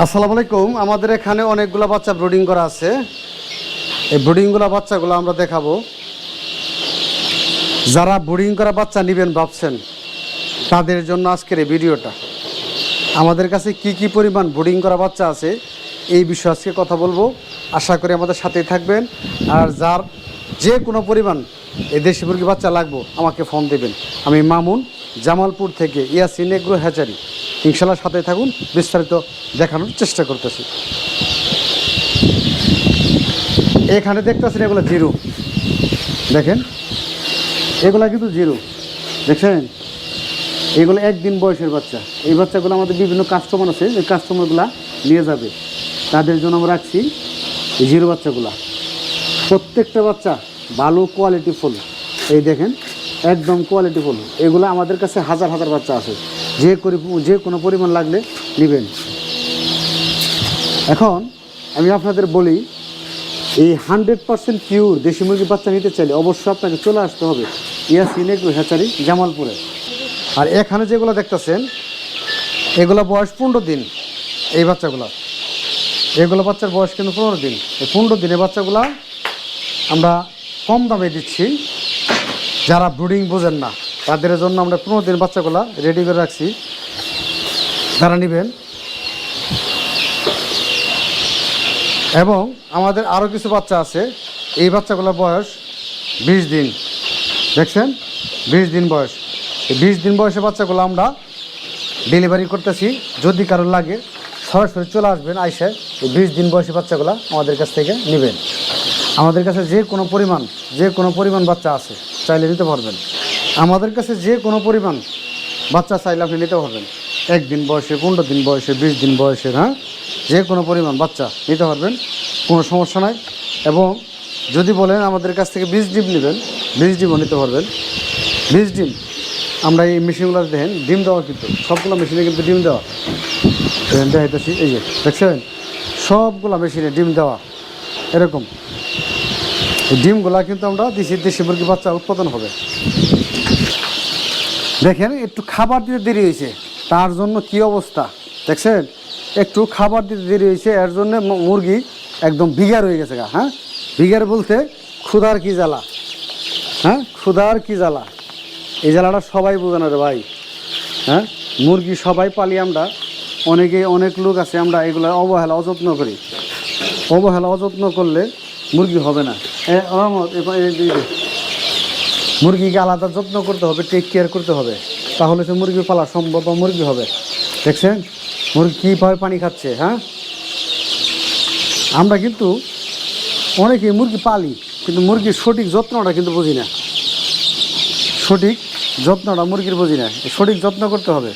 আসসালামু আলাইকুম। আমাদের এখানে অনেকগুলো বাচ্চা ব্রিডিং করা আছে। এই ব্রিডিংগুলো বাচ্চাগুলো আমরা দেখাবো। যারা ব্রিডিং করা বাচ্চা নেবেন ভাবছেন তাদের জন্য আজকের এই ভিডিওটা। আমাদের কাছে কি পরিমাণ ব্রিডিং করা বাচ্চা আছে এই বিষয়ে আজকে কথা বলবো। আশা করি আমাদের সাথেই থাকবেন। আর যার যে কোনো পরিমাণ এই দেশি মুরগি বাচ্চা লাগবো আমাকে ফোন দেবেন। আমি মামুন, জামালপুর থেকে ইয়াসিন এগ্রো হ্যাচারি। ইনশাল্লাহ সাথে থাকুন, বিস্তারিত দেখানোর চেষ্টা করতেছি। এখানে দেখতেছেন এগুলো জিরো, দেখেন এগুলা কিন্তু জিরো, দেখছেন এগুলো একদিন বয়সের বাচ্চা। এই বাচ্চাগুলো আমাদের বিভিন্ন কাস্টমার আছে, এই কাস্টমারগুলা নিয়ে যাবে, তাদের জন্য আমরা রাখছি এই জিরো বাচ্চাগুলা। প্রত্যেকটা বাচ্চা ভালো কোয়ালিটি ফুল, এই দেখেন একদম কোয়ালিটি ফুল। এগুলো আমাদের কাছে হাজার হাজার বাচ্চা আছে, যে কোনো পরিমাণ লাগলে নেবেন। এখন আমি আপনাদের বলি, এই 100% পিওর দেশি মুরগির বাচ্চা নিতে চাইলে অবশ্যই আপনাকে চলে আসতে হবে ইয়াসিন এগ্রো হ্যাচারি, জামালপুরে। আর এখানে যেগুলো দেখতেছেন এগুলো বয়স 15 দিন। এই বাচ্চাগুলো, এগুলো বাচ্চার বয়স কিন্তু 15 দিন। এই 15 দিনের বাচ্চাগুলো আমরা কম দামে দিচ্ছি। যারা ব্রিডিং বোঝেন না তাদের জন্য আমরা 15 দিন বাচ্চাগুলো রেডি করে রাখছি, তারা নেবেন। এবং আমাদের আরও কিছু বাচ্চা আছে, এই বাচ্চাগুলোর বয়স 20 দিন, দেখছেন 20 দিন বয়স। এই 20 দিন বয়সের বাচ্চাগুলো আমরা ডেলিভারি করতেছি। যদি কারোর লাগে সরাসরি চলে আসবেন, আইসে এই 20 দিন বয়সের বাচ্চাগুলো আমাদের কাছ থেকে নেবেন। আমাদের কাছে যে কোনো পরিমাণ বাচ্চা আছে, চাইলে নিতে পারবেন। আমাদের কাছে যে কোনো পরিমাণ বাচ্চা চাইলে আপনি নিতে পারবেন। 1 দিন বয়সে, 15 দিন বয়সে, 20 দিন বয়সের, হ্যাঁ, যে কোনো পরিমাণ বাচ্চা নিতে পারবেন, কোনো সমস্যা নাই। এবং যদি বলেন আমাদের কাছ থেকে 20 ডিম নেবেন, 20 ডিমও নিতে পারবেন। 20 ডিম আমরা এই মেশিনগুলো দেখেন ডিম দেওয়া, কিন্তু সবগুলো মেশিনে কিন্তু ডিম দেওয়া দেখাইতেছি। এই যে দেখছেন সবগুলো মেশিনে ডিম দেওয়া, এরকম এই ডিমগুলা কিন্তু আমরা দেশি মুরগি বাচ্চা উৎপাদন হবে। দেখেন একটু খাবার দিতে দেরি হয়েছে, তার জন্য কি অবস্থা দেখছেন। একটু খাবার দিতে দেরি হয়েছে, এর জন্য মুরগি একদম বিঘার হয়ে গেছে গা। হ্যাঁ, বিঘার বলতে ক্ষুধার কি জ্বালা, হ্যাঁ ক্ষুধার কি জ্বালা, এই জ্বালাটা সবাই বোঝে না রে ভাই। হ্যাঁ, মুরগি সবাই পালি আমরা, অনেক লোক আছে আমরা এগুলো অবহেলা অযত্ন করি। অবহেলা অযত্ন করলে মুরগি হবে না। মুরগিকে আলাদা যত্ন করতে হবে, টেক কেয়ার করতে হবে, তাহলে সে মুরগি পালা সম্ভব বা মুরগি হবে। দেখছেন মুরগি কীভাবে পানি খাচ্ছে। হ্যাঁ, আমরা কিন্তু অনেকে মুরগি পালি, কিন্তু মুরগির সঠিক যত্নটা কিন্তু বুঝি না। সঠিক যত্নটা মুরগির বুঝি না, সঠিক যত্ন করতে হবে।